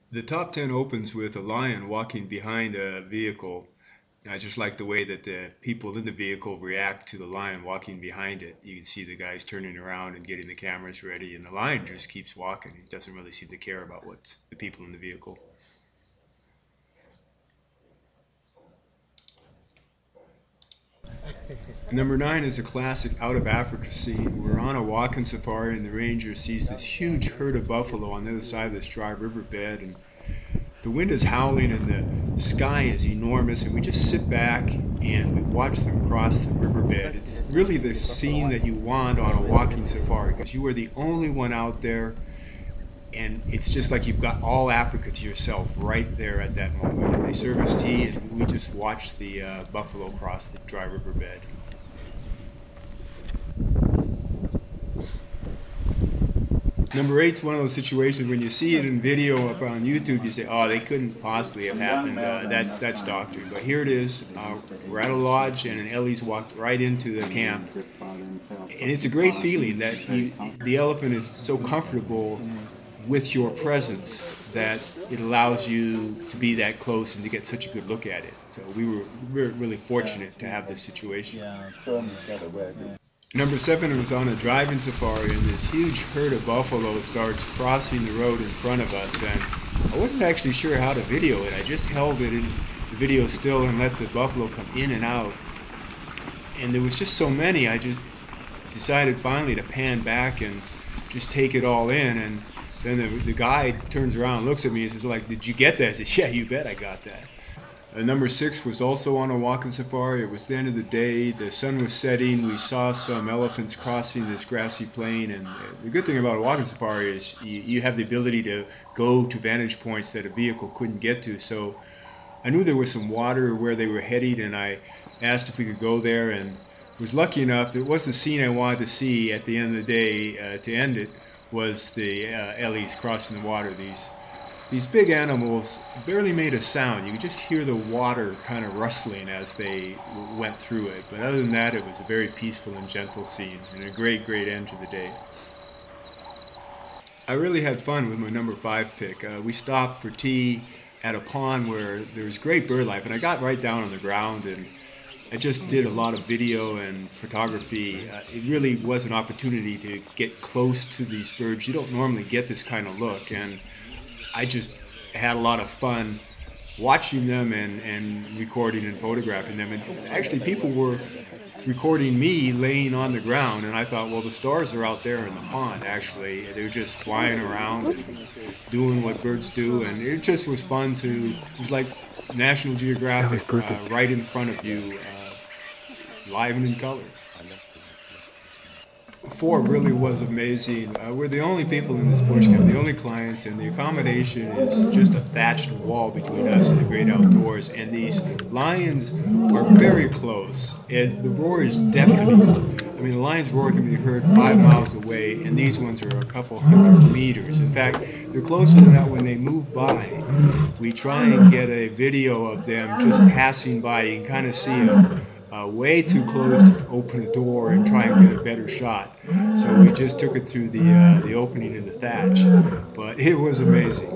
The top 10 opens with a lion walking behind a vehicle. I just like the way that the people in the vehicle react to the lion walking behind it. You can see the guys turning around and getting the cameras ready, and the lion just keeps walking. He doesn't really seem to care about what's the people in the vehicle. Number 9 is a classic out of Africa scene. We're on a walking safari, and the ranger sees this huge herd of buffalo on the other side of this dry riverbed, and the wind is howling and the sky is enormous, and we just sit back and we watch them cross the riverbed. It's really the scene that you want on a walking safari, because you are the only one out there, and it's just like you've got all Africa to yourself right there at that moment. They serve us tea, and we just watch the buffalo cross the dry riverbed. Number 8 is one of those situations when you see it in video up on YouTube, you say, oh, they couldn't possibly have happened. That's doctored. But here it is. We're at a lodge, and an Ellie's walked right into the camp. And it's a great feeling that the elephant is so comfortable with your presence that it allows you to be that close and to get such a good look at it. So we were really fortunate to have this situation. Number 7 was on a driving safari, and this huge herd of buffalo starts crossing the road in front of us, and I wasn't actually sure how to video it. I just held it in the video still and let the buffalo come in and out, and there was just so many, I just decided finally to pan back and just take it all in. And then the guide turns around and looks at me and says, like, did you get that? I said, yeah, you bet I got that. Number 6 was also on a walking safari. It was the end of the day. The sun was setting. We saw some elephants crossing this grassy plain. And the good thing about a walking safari is you have the ability to go to vantage points that a vehicle couldn't get to. So I knew there was some water where they were heading, and I asked if we could go there, and was lucky enough. It was the scene I wanted to see at the end of the day. To end it was the Ellies crossing the water. These big animals barely made a sound. You could just hear the water kind of rustling as they went through it. But other than that, it was a very peaceful and gentle scene, and a great end to the day. I really had fun with my number 5 pick. We stopped for tea at a pond where there was great bird life, and I got right down on the ground, and I just did a lot of video and photography. It really was an opportunity to get close to these birds. You don't normally get this kind of look, and I just had a lot of fun watching them and recording and photographing them. And actually people were recording me laying on the ground, and I thought, well, the stars are out there in the pond. Actually, they're just flying around and doing what birds do, and it just was fun it was like National Geographic right in front of you, live and in color. 4 really was amazing. We're the only people in this bush camp, the only clients, and the accommodation is just a thatched wall between us and the great outdoors. And these lions are very close, and the roar is deafening. I mean, the lion's roar can be heard 5 miles away, and these ones are a couple hundred meters. In fact, they're closer than that when they move by. We try and get a video of them just passing by. You can kind of see them. Way too close to open a door and try and get a better shot. So we just took it through the opening in the thatch. But it was amazing.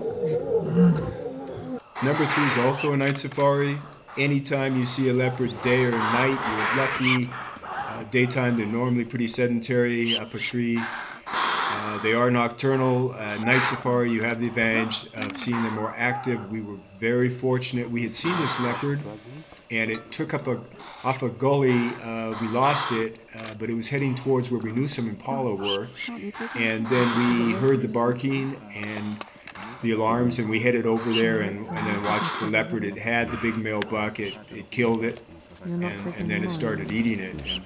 Number 3 is also a night safari. Anytime you see a leopard, day or night, you're lucky. Daytime, they're normally pretty sedentary up a tree. They are nocturnal. Night safari, you have the advantage of seeing them more active. We were very fortunate. We had seen this leopard, and it took up off a gully. We lost it, but it was heading towards where we knew some impala were, and then we heard the barking and the alarms, and we headed over there and then watched the leopard. It had the big male buck. It killed it, and then it started eating it. And,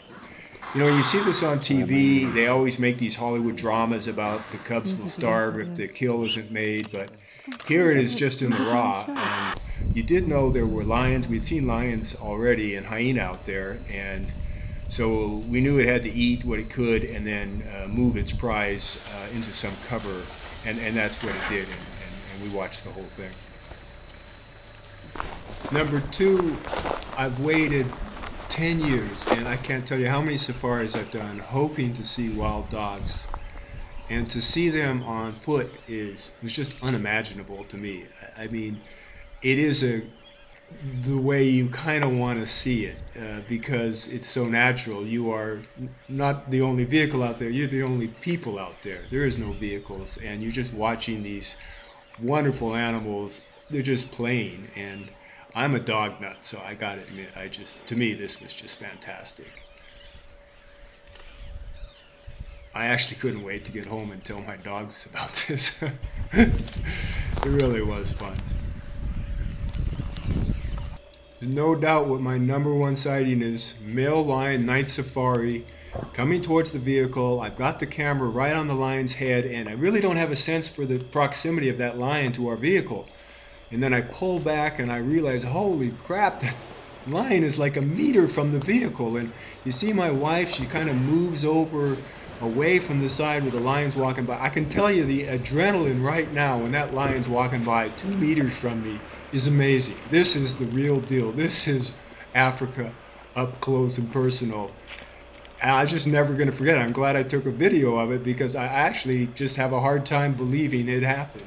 you know, you see this on TV. They always make these Hollywood dramas about the cubs will starve if the kill isn't made, but here it is just in the raw. And you did know there were lions. We'd seen lions already and hyena out there, and so we knew it had to eat what it could and then move its prize into some cover, and that's what it did, and we watched the whole thing. Number 2, I've waited 10 years, and I can't tell you how many safaris I've done hoping to see wild dogs. and to see them on foot was just unimaginable to me. I mean, it is the way you kind of want to see it, because it's so natural. You are not the only vehicle out there, you're the only people out there. There is no vehicles, and you're just watching these wonderful animals. They're just playing, and I'm a dog nut, so I gotta admit, to me, this was just fantastic. I actually couldn't wait to get home and tell my dogs about this. It really was fun. There's no doubt what my #1 sighting is. Male lion, night safari, coming towards the vehicle. I've got the camera right on the lion's head, and I really don't have a sense for the proximity of that lion to our vehicle. And then I pull back and I realize, holy crap, that lion is like a meter from the vehicle. And you see my wife, she kind of moves over away from the side where the lion's walking by. I can tell you the adrenaline right now when that lion's walking by 2 meters from me is amazing. This is the real deal. This is Africa up close and personal. And I'm just never going to forget it. I'm glad I took a video of it, because I actually just have a hard time believing it happened.